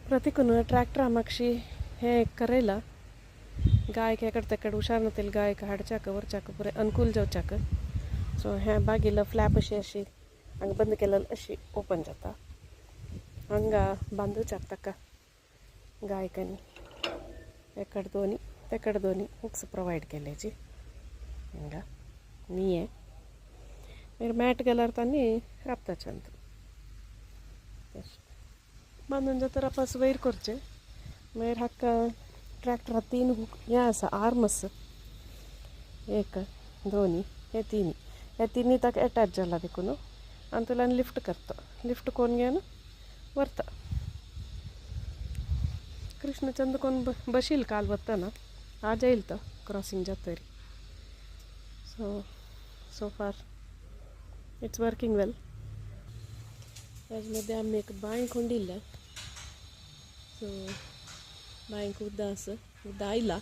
प्रतिकून tractor मागशी हे करायला गाय खेकड तेकड हुशार नतील गाय हाडच्याक वरच्याक पुरे अनुकूल जावच्याक सो ह्या बागेला फ्लॅप अशी आणि बंद केलं अशी ओपन जाता हंगा बांदूच्याक ताका गायकांनी एकड दोन्ही तेकड दोन्ही हुक्स प्रोवाइड केल्याची हंगा नीये मागीर मॅट गेल्यार तांणी राबताचे बांदून जाता रापास वयर करचे मागीर हाका ट्रॅक्टरा 3 हें आसा आर्मस एक दोन्ही हे तिनी ताका अटॅच जाला देखून आनी तुला लिफ्ट करता लिफ्ट कोण घेन व्हरता कृष्णचंद कोण बशील काल वतना आज येईल तो क्रॉसिंग जातरी so far it's working well त्यामध्ये आम्ही एक बांयक हुंडिल्ल्या सो बांयक उदक आयला